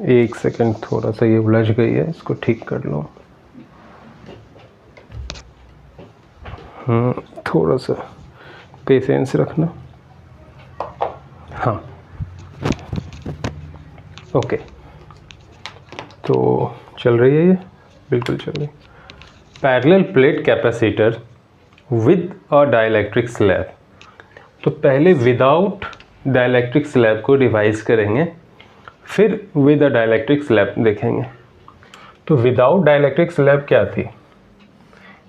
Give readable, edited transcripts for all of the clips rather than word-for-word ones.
एक सेकंड, थोड़ा सा ये उलझ गई है, इसको ठीक कर लो। थोड़ा सा पेशेंस रखना। हाँ, ओके, तो चल रही है ये, बिल्कुल चल रही है। Parallel plate capacitor with a dielectric slab. तो पहले विदाउट डाइलेक्ट्रिक स्लैब को रिवाइज करेंगे, फिर विद अ डाइलेक्ट्रिक स्लैब देखेंगे। तो विदाउट डाइलेक्ट्रिक स्लैब क्या थी?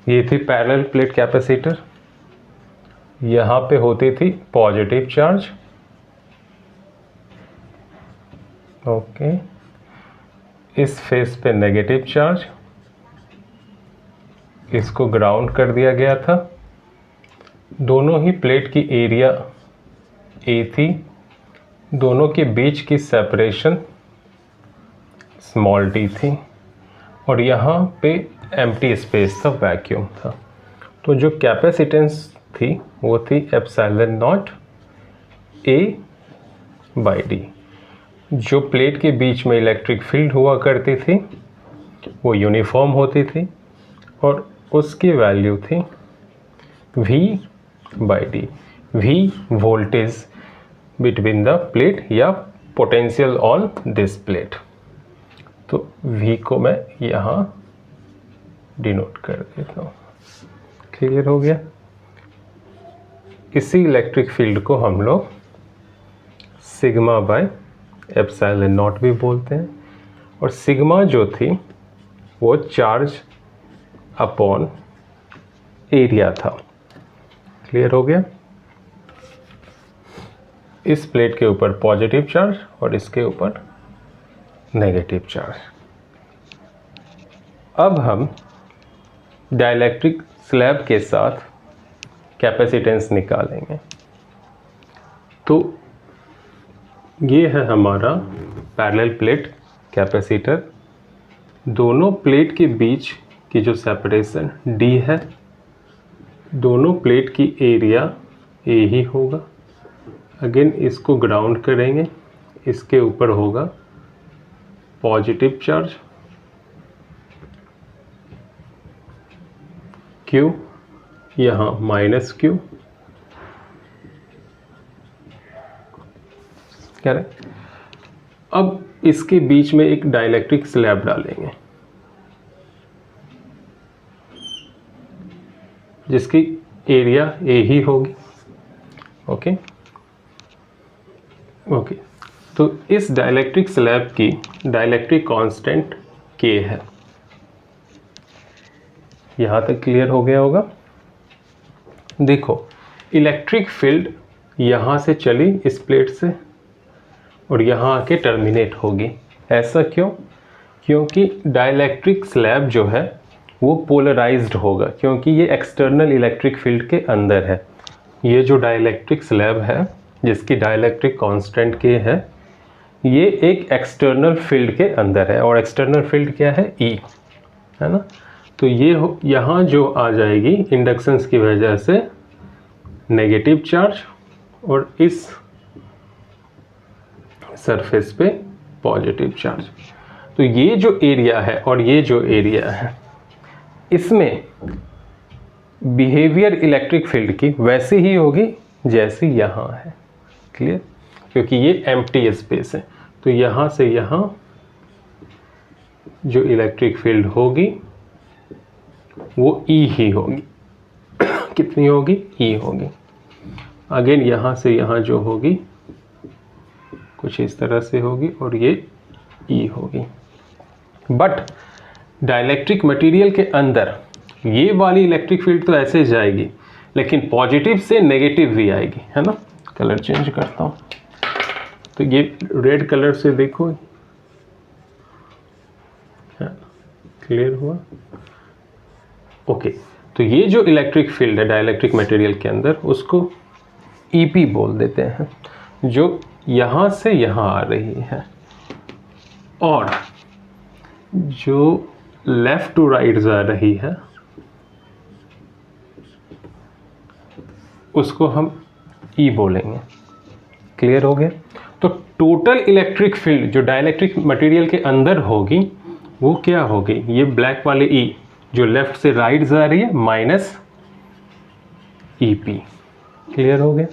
ये थी पैरेलल प्लेट कैपेसिटर। यहाँ पे होती थी पॉजिटिव चार्ज, ओके, इस फेस पे नेगेटिव चार्ज, इसको ग्राउंड कर दिया गया था। दोनों ही प्लेट की एरिया ए थी, दोनों के बीच की सेपरेशन स्मॉल टी थी, और यहाँ पे एम्प्टी स्पेस था, वैक्यूम था। तो जो कैपेसिटेंस थी वो थी epsilon naught A by D. जो प्लेट के बीच में इलेक्ट्रिक फील्ड हुआ करती थी वो यूनिफॉर्म होती थी, और उसकी वैल्यू थी V by D. V voltage between the plate या पोटेंशियल ऑन दिस प्लेट। तो V को मैं यहाँ डिनोट कर देता हूँ। क्लियर हो गया? इसी इलेक्ट्रिक फील्ड को हम लोग सिग्मा बाय एप्सिलॉन नॉट भी बोलते हैं, और सिग्मा जो थी वो चार्ज अपॉन एरिया था। क्लियर हो गया? इस प्लेट के ऊपर पॉजिटिव चार्ज और इसके ऊपर नेगेटिव चार्ज। अब हम डाइलेक्ट्रिक स्लैब के साथ कैपेसिटेंस निकालेंगे। तो ये है हमारा पैरेलल प्लेट कैपेसिटर। दोनों प्लेट के बीच की जो सेपरेशन D है, दोनों प्लेट की एरिया A ही होगा। अगेन इसको ग्राउंड करेंगे, इसके ऊपर होगा पॉजिटिव चार्ज Q, यहाँ माइनस Q। क्या है? अब इसके बीच में एक डाइलेक्ट्रिक स्लैब डालेंगे जिसकी एरिया A ही होगी, ओके ओके। तो इस डाइलेक्ट्रिक स्लैब की डाइलेक्ट्रिक कांस्टेंट K है। यहाँ तक क्लियर हो गया होगा? देखो, इलेक्ट्रिक फील्ड यहाँ से चली इस प्लेट से और यहाँ आके टर्मिनेट होगी। ऐसा क्यों? क्योंकि डाइलेक्ट्रिक स्लैब जो है वो पोलराइज्ड होगा, क्योंकि ये एक्सटर्नल इलेक्ट्रिक फील्ड के अंदर है। ये जो डाइलेक्ट्रिक स्लैब है जिसकी डाइलेक्ट्रिक कांस्टेंट K है, ये एक एक्सटर्नल फील्ड के अंदर है, और एक्सटर्नल फील्ड क्या है? E, है ना? तो ये यहाँ जो आ जाएगी इंडक्शंस की वजह से नेगेटिव चार्ज, और इस सरफेस पे पॉजिटिव चार्ज। तो ये जो एरिया है और ये जो एरिया है, इसमें बिहेवियर इलेक्ट्रिक फील्ड की वैसी ही होगी जैसी यहाँ है। क्लियर? क्योंकि ये एम्प्टी स्पेस है, तो यहाँ से यहाँ जो इलेक्ट्रिक फील्ड होगी वो E ही होगी। कितनी होगी? E होगी। अगेन यहाँ से यहाँ जो होगी कुछ इस तरह से होगी, और ये E होगी। बट डाइलेक्ट्रिक मटेरियल के अंदर ये वाली इलेक्ट्रिक फील्ड तो ऐसे जाएगी, लेकिन पॉजिटिव से नेगेटिव भी आएगी, है ना? कलर चेंज करता हूँ, तो ये रेड कलर से देखो, क्लियर हुआ? ओके। तो ये जो इलेक्ट्रिक फील्ड है डाइलेक्ट्रिक मटेरियल के अंदर, उसको EP बोल देते हैं, जो यहाँ से यहाँ आ रही है, और जो लेफ्ट टू राइट जा रही है उसको हम E बोलेंगे। क्लियर हो गया? तो टोटल इलेक्ट्रिक फील्ड जो डाइलेक्ट्रिक मटेरियल के अंदर होगी वो क्या होगी, ये ब्लैक वाले E जो लेफ्ट से राइट जा रही है माइनस EP। क्लियर हो गया?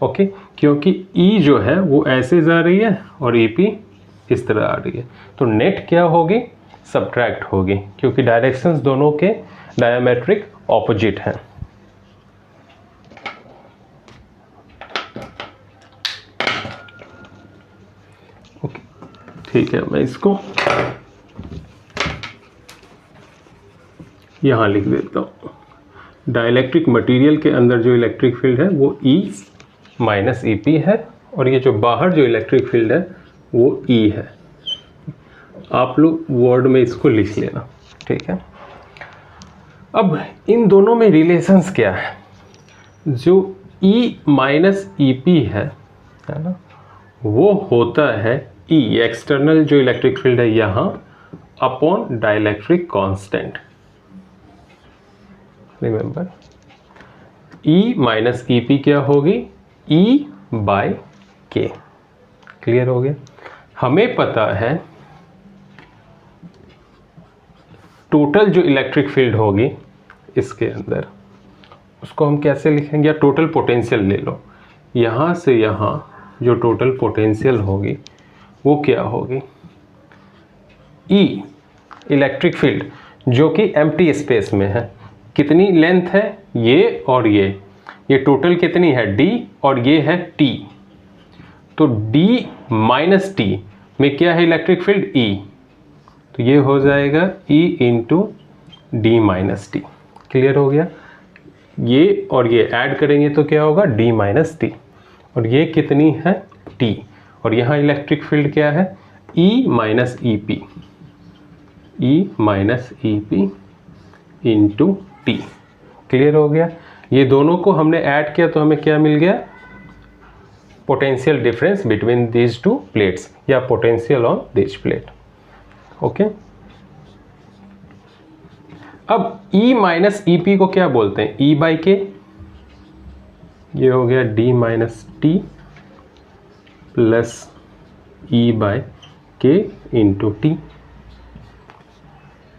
ओके, क्योंकि E जो है वो ऐसे जा रही है और EP इस तरह आ रही है, तो नेट क्या होगी, सब्ट्रैक्ट होगी, क्योंकि डायरेक्शंस दोनों के डायमेट्रिक ऑपोजिट हैं। ओके ठीक है, मैं इसको यहाँ लिख देता हूँ। डाइलेक्ट्रिक मटेरियल के अंदर जो इलेक्ट्रिक फील्ड है वो E माइनस EP है, और ये जो बाहर जो इलेक्ट्रिक फील्ड है वो E है। आप लोग वर्ड में इसको लिख लेना, ठीक है। अब इन दोनों में रिलेशंस क्या है, जो E माइनस EP है ना, वो होता है E एक्सटर्नल जो इलेक्ट्रिक फील्ड है यहाँ upon dielectric constant. Remember E माइनस EP क्या होगी, E बाय K। क्लियर हो गया? हमें पता है टोटल जो इलेक्ट्रिक फील्ड होगी इसके अंदर, उसको हम कैसे लिखेंगे, या टोटल पोटेंशियल ले लो, यहाँ से यहाँ जो टोटल पोटेंशियल होगी वो क्या होगी, E इलेक्ट्रिक फील्ड जो कि एम्प्टी स्पेस में है, कितनी लेंथ है ये और ये टोटल कितनी है D और ये है T, तो D माइनस T में क्या है इलेक्ट्रिक फील्ड E, तो ये हो जाएगा E into D minus T। Clear हो गया? ये और ये ऐड करेंगे तो क्या होगा, D माइनस T, और ये कितनी है T, और यहाँ इलेक्ट्रिक फील्ड क्या है, E माइनस EP, E माइनस EP इंटू T। क्लियर हो गया? ये दोनों को हमने ऐड किया तो हमें क्या मिल गया, potential difference between these two plates, या potential on this plate. Okay, अब E माइनस EP को क्या बोलते हैं, E बाई K। ये हो गया D minus T plus E by K into T।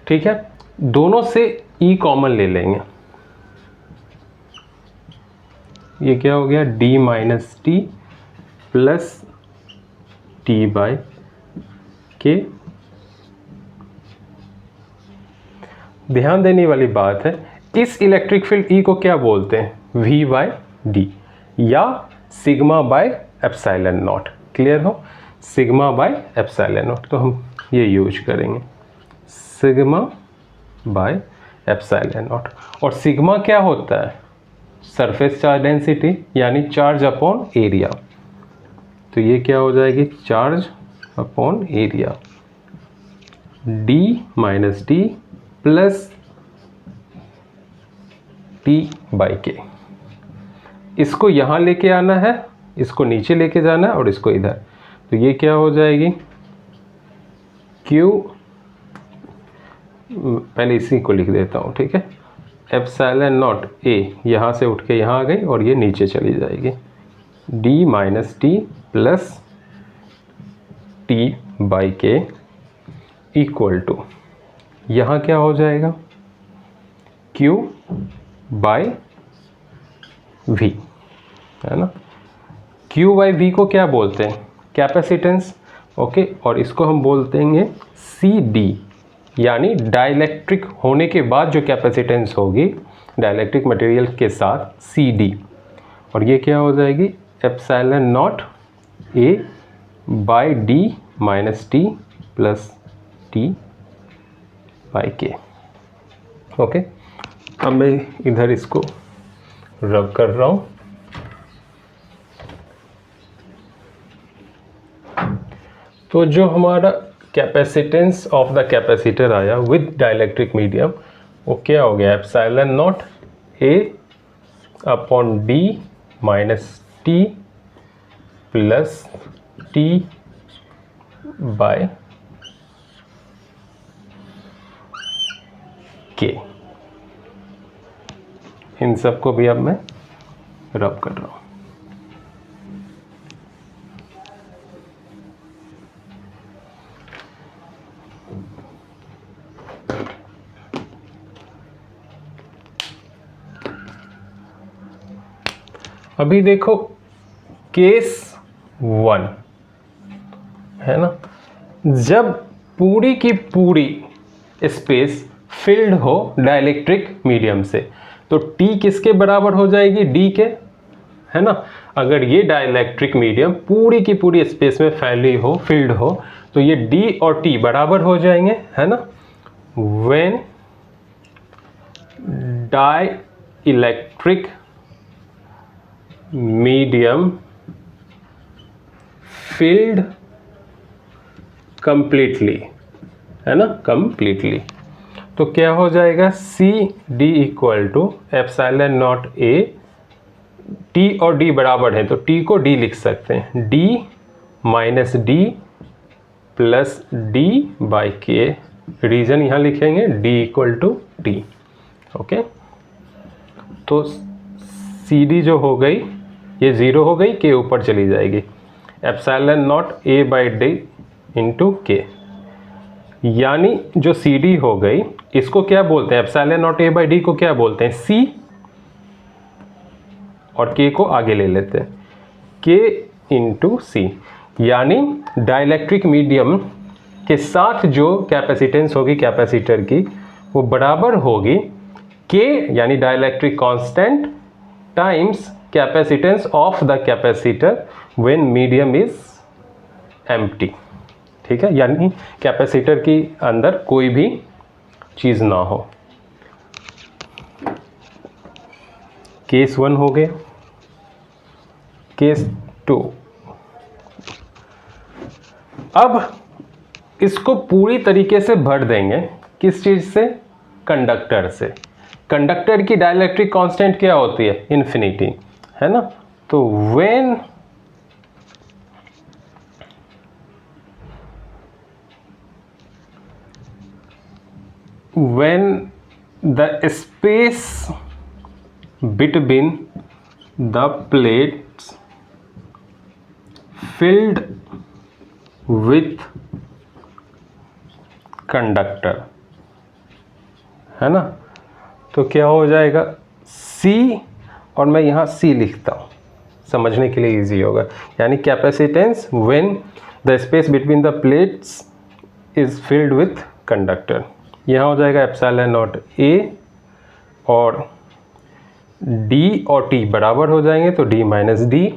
ठीक है, दोनों से E कॉमन ले लेंगे, ये क्या हो गया, D minus T plus T by K। ध्यान देने वाली बात है, इस इलेक्ट्रिक फील्ड E को क्या बोलते हैं, V बाय D या sigma by epsilon not. Clear हो, सिग्मा बाय एप्सिलॉन नॉट, तो हम ये यूज करेंगे सिग्मा बाय एप्सिलॉन नॉट। और सिग्मा क्या होता है, सरफेस चार्ज डेंसिटी यानी चार्ज अपॉन एरिया, तो ये क्या हो जाएगी, charge upon area, D minus D plus T by K। इसको यहाँ लेके आना है, इसको नीचे लेके जाना है और इसको इधर, तो ये क्या हो जाएगी, Q, पहले इसी को लिख देता हूँ, ठीक है, एप्सिलॉन नॉट A यहाँ से उठ के यहाँ आ गई और ये नीचे चली जाएगी, D minus T plus T by K equal to, यहाँ क्या हो जाएगा, Q बाई V, है ना। Q बाई V को क्या बोलते हैं, कैपेसिटेंस। ओके, और इसको हम बोलते हैं CD, यानी डाइलेक्ट्रिक होने के बाद जो कैपेसिटेंस होगी डाइलेक्ट्रिक मटेरियल के साथ, CD, और ये क्या हो जाएगी, epsilon naught A by D minus T plus T by K। Okay, अब मैं इधर इसको रब कर रहा हूँ। तो जो हमारा कैपेसिटेंस ऑफ द कैपेसिटर आया विद डाइलेक्ट्रिक मीडियम, वो क्या हो गया, epsilon naught A upon D minus T plus T by K। इन सब को भी अब मैं रब कर रहा हूँ। अभी देखो केस 1 है ना, जब पूरी की पूरी स्पेस फिल्ड हो डाइलेक्ट्रिक मीडियम से, तो T किसके बराबर हो जाएगी, D के, है ना। अगर ये डाइलेक्ट्रिक मीडियम पूरी की पूरी स्पेस में फैली हो, फिल्ड हो, तो ये D और T बराबर हो जाएंगे, है ना। When dielectric medium filled completely, है ना, कंप्लीटली, तो क्या हो जाएगा, C D equal to epsilon naught A, T और डी बराबर है तो टी को डी लिख सकते हैं, D minus D plus D by K, reason यहाँ लिखेंगे D equal to T. Okay, तो सी डी जो हो गई ये ज़ीरो हो गई, के ऊपर चली जाएगी, epsilon naught A by D into के, यानी जो सी डी हो गई इसको क्या बोलते हैं, epsilon naught A by D को क्या बोलते हैं, सी, और के को आगे ले लेते हैं, के इंटू सी, यानी डाइलेक्ट्रिक मीडियम के साथ जो कैपेसिटेंस होगी कैपेसिटर की वो बराबर होगी के, यानी dielectric constant times capacitance of the capacitor when medium is empty. ठीक है, यानी कैपेसिटर की अंदर कोई भी चीज़ ना हो। केस 1 हो गया। केस 2, अब इसको पूरी तरीके से भर देंगे, किस चीज़ से, कंडक्टर से। कंडक्टर की डाइलेक्ट्रिक कांस्टेंट क्या होती है, इन्फिनिटी, है ना। तो when the space between the plates filled with conductor, है ना, तो क्या हो जाएगा, C, और मैं यहाँ C लिखता हूँ समझने के लिए इजी होगा, यानी capacitance when the space between the plates is filled with conductor, यहाँ हो जाएगा एप्सिलॉन नॉट ए, और D और T बराबर हो जाएंगे तो D माइनस डी,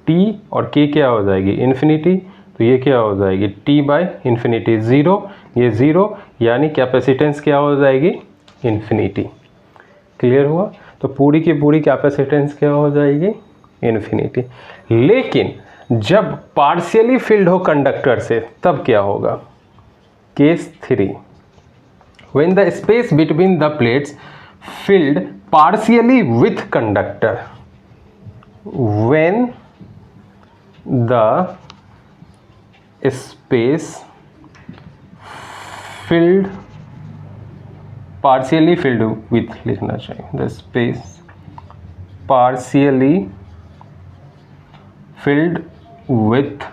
T और K क्या हो जाएगी, इन्फिनिटी, तो ये क्या हो जाएगी, T बाई इन्फिनिटी, ज़ीरो, ये ज़ीरो, यानी कैपेसिटेंस क्या हो जाएगी, इन्फिनिटी। क्लियर हुआ, तो पूरी की पूरी कैपेसिटेंस क्या हो जाएगी, इन्फिनिटी। लेकिन जब पार्शियली फिल्ड हो कंडक्टर से तब क्या होगा, case 3, when the space between the plates filled partially with conductor, when the space filled partially filled with, लिखना चाहिए, the space partially filled with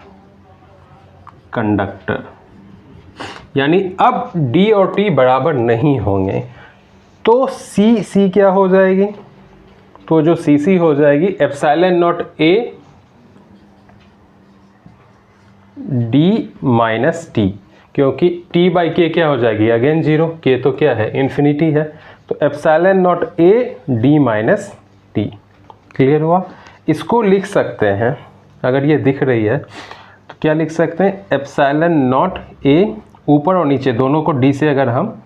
conductor, यानी अब D और T बराबर नहीं होंगे, तो C क्या हो जाएगी, तो जो CC हो जाएगी epsilon naught A D minus T, क्योंकि T बाई K क्या हो जाएगी, अगेन जीरो, K तो क्या है, इन्फिनिटी है, तो epsilon naught A D minus T। Clear हुआ, इसको लिख सकते हैं, अगर ये दिख रही है तो क्या लिख सकते हैं, एप्सिलॉन नॉट A, ऊपर और नीचे दोनों को D से अगर हम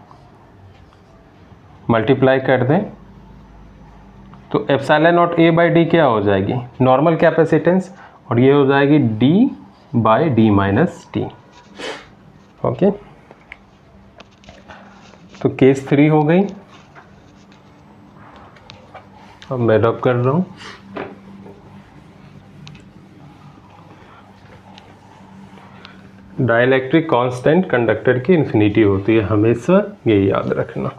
मल्टीप्लाई कर दें तो epsilon naught A by D क्या हो जाएगी, नॉर्मल कैपेसिटेंस, और ये हो जाएगी D by D minus T. Okay, तो केस 3 हो गई। अब मैं रब कर रहा हूँ, डाइलेक्ट्रिक कांस्टेंट कंडक्टर की इन्फिनिटी होती है हमेशा, ये याद रखना।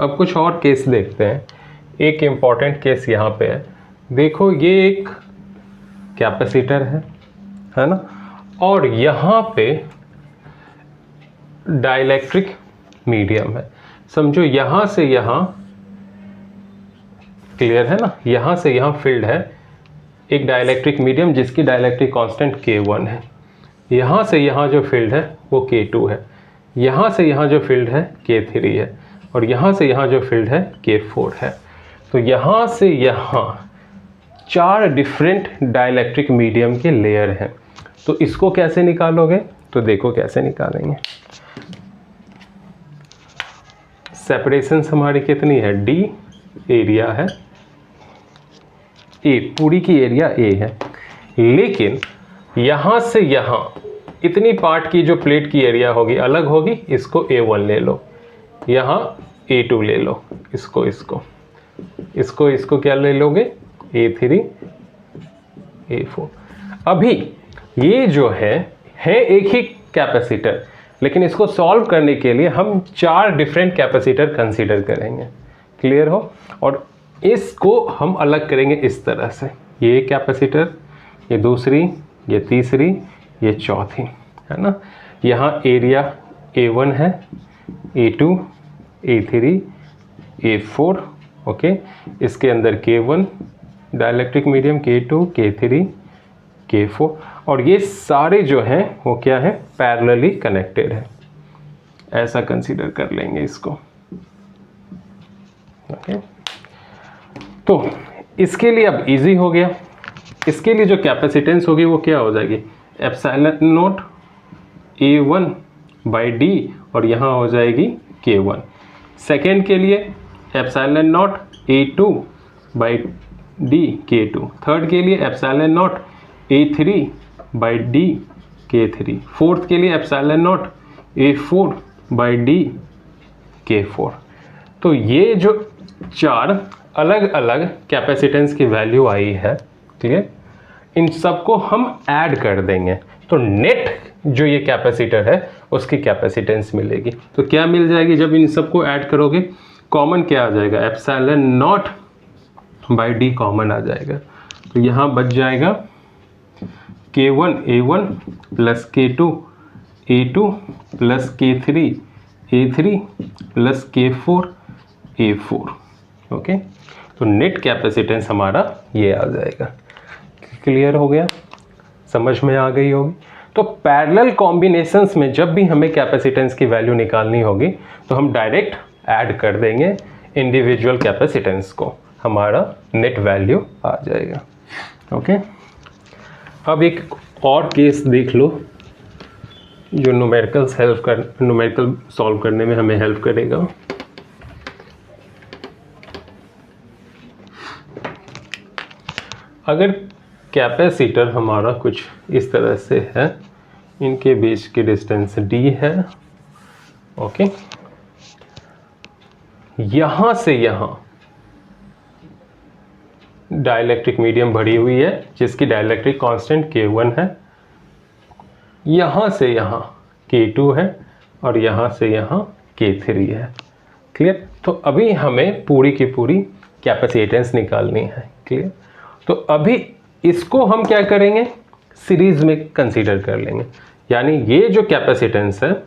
अब कुछ और केस देखते हैं। एक इम्पॉर्टेंट केस यहाँ पे है। देखो ये एक कैपेसिटर है ना, और यहाँ पे डाइलेक्ट्रिक मीडियम है। समझो यहाँ से यहाँ, क्लियर है ना, यहाँ से यहाँ फील्ड है एक डाइलेक्ट्रिक मीडियम जिसकी डाइलेक्ट्रिक कांस्टेंट K1 है। यहाँ से यहाँ जो फील्ड है वो K2 है, यहाँ से यहाँ जो फील्ड है K3 है, और यहाँ से यहाँ जो फील्ड है K4 है। तो यहाँ से यहाँ 4 डिफरेंट डाइलेक्ट्रिक मीडियम के लेयर हैं। तो इसको कैसे निकालोगे? तो देखो कैसे निकालेंगे। सेपरेशन हमारी कितनी है? D, एरिया है A, पूरी की एरिया A है। लेकिन यहाँ से यहाँ इतनी पार्ट की जो प्लेट की एरिया होगी अलग होगी। इसको A1 ले लो, यहाँ A2 ले लो, इसको क्या ले लोगे? A3, A4। अभी ये जो है एक ही कैपेसिटर, लेकिन इसको सॉल्व करने के लिए हम 4 डिफरेंट कैपेसिटर कंसीडर करेंगे। क्लियर हो? और इसको हम अलग करेंगे इस तरह से, ये कैपेसिटर, ये दूसरी, ये तीसरी, ये चौथी, है ना। यहाँ एरिया A1 है, A2, A3, A4, ओके। इसके अंदर K1 dielectric medium, K2, K3, K4, और ये सारे जो हैं वो क्या है? पैरेलली कनेक्टेड है। ऐसा कंसीडर कर लेंगे इसको, ओके। तो इसके लिए अब इजी हो गया। इसके लिए जो कैपेसिटेंस होगी वो क्या हो जाएगी? Epsilon not A1 by D, और यहाँ हो जाएगी K1। सेकेंड के लिए epsilon not A2 by D, K2। Third के लिए epsilon not A3 by D, K3। Fourth के लिए epsilon not A4 by D, K4। तो ये जो 4 अलग अलग कैपेसिटेंस की वैल्यू आई है, क्लियर, इन सबको हम ऐड कर देंगे तो नेट जो ये कैपेसिटर है उसकी कैपेसिटेंस मिलेगी। तो क्या मिल जाएगी जब इन सबको ऐड करोगे? कॉमन क्या आ जाएगा? Epsilon naught by D common आ जाएगा। तो यहाँ बच जाएगा K1 A1 plus K2 A2 plus K3 A3 plus K4 A4, okay. तो नेट कैपेसिटेंस हमारा ये आ जाएगा। क्लियर हो गया? समझ में आ गई होगी। तो पैरेलल कॉम्बिनेशंस में जब भी हमें कैपेसिटेंस की वैल्यू निकालनी होगी तो हम डायरेक्ट ऐड कर देंगे इंडिविजुअल कैपेसिटेंस को, हमारा नेट वैल्यू आ जाएगा, ओके। अब एक और केस देख लो जो न्यूमेरिकल सॉल्व करने में हमें हेल्प करेगा। अगर कैपेसिटर हमारा कुछ इस तरह से है, इनके बीच की डिस्टेंस D है, ओके। यहाँ से यहाँ डाइलेक्ट्रिक मीडियम भरी हुई है जिसकी डाइलेक्ट्रिक कांस्टेंट K1 है, यहाँ से यहाँ K2 है, और यहाँ से यहाँ K3 है। क्लियर? तो अभी हमें पूरी की पूरी कैपेसिटेंस निकालनी है। क्लियर? तो अभी इसको हम क्या करेंगे? सीरीज में कंसीडर कर लेंगे। यानी ये जो कैपेसिटेंस है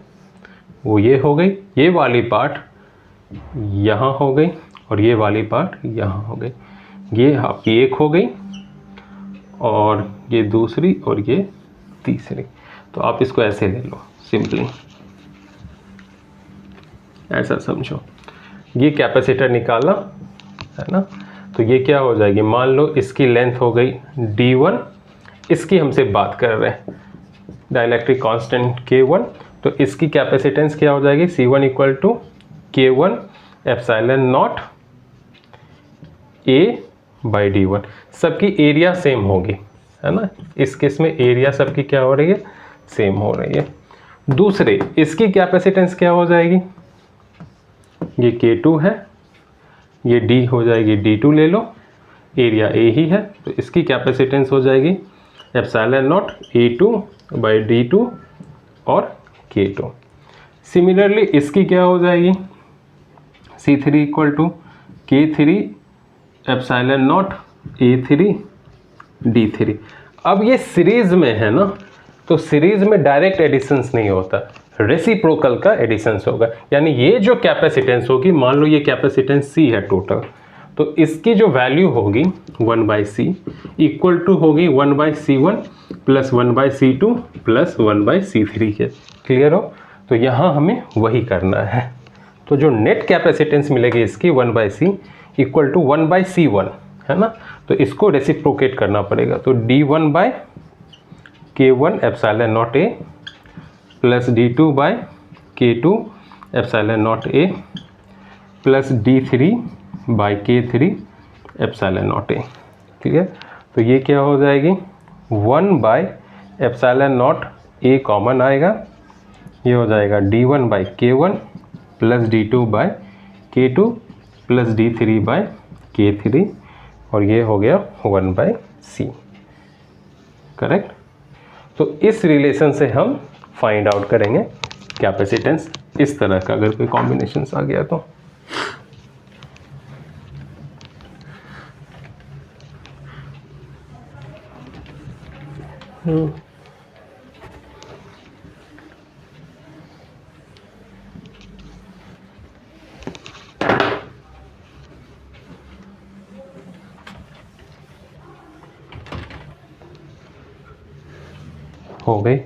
वो ये हो गई, ये वाली पार्ट यहाँ हो गई, और ये वाली पार्ट यहाँ हो गई। ये आपकी एक हो गई, और ये दूसरी, और ये तीसरी। तो आप इसको ऐसे ले लो, सिंपली ऐसा समझो। ये कैपेसिटर निकाला है ना, तो ये क्या हो जाएगी? मान लो इसकी लेंथ हो गई D1, इसकी हमसे बात कर रहे हैं डाइलेक्ट्रिक कांस्टेंट K1, तो इसकी कैपेसिटेंस क्या हो जाएगी? C1 equal to K1 epsilon naught A by D1। सबकी एरिया सेम होगी, है ना। इस केस में एरिया सबकी क्या हो रही है? सेम हो रही है। दूसरे इसकी कैपेसिटेंस क्या हो जाएगी? ये K2 है, ये D हो जाएगी D2 ले लो, एरिया A ही है, तो इसकी कैपेसिटेंस हो जाएगी epsilon not A2 by D2 और K2। सिमिलरली इसकी क्या हो जाएगी? C3 equal to K3 epsilon not A3 D3। अब ये सीरीज में है ना, तो सीरीज में डायरेक्ट एडिशंस नहीं होता, रेसिप्रोकल का एडिशंस होगा। यानी ये जो कैपेसिटेंस होगी, मान लो ये कैपेसिटेंस C है टोटल, तो इसकी जो वैल्यू होगी 1/C इक्वल टू होगी 1/C1 plus 1/C2 plus 1/C3 के। क्लियर हो? तो यहाँ हमें वही करना है। तो जो नेट कैपेसिटेंस मिलेगी इसकी 1/C इक्वल टू 1/C1 है ना, तो इसको रेसिप्रोकेट करना पड़ेगा। तो D1/K1 epsilon naught A plus D2/K2 epsilon naught A plus D3/K3 epsilon naught A। Clear? तो ये क्या हो जाएगी, 1/एप्सिलॉन नॉट A कॉमन आएगा, ये हो जाएगा D1/K1 plus D2/K2 plus D3/K3 और ये हो गया 1/C। करेक्ट? तो इस रिलेशन से हम फाइंड आउट करेंगे कैपेसिटेंस, इस तरह का अगर कोई कॉम्बिनेशन आ गया तो। हो गई।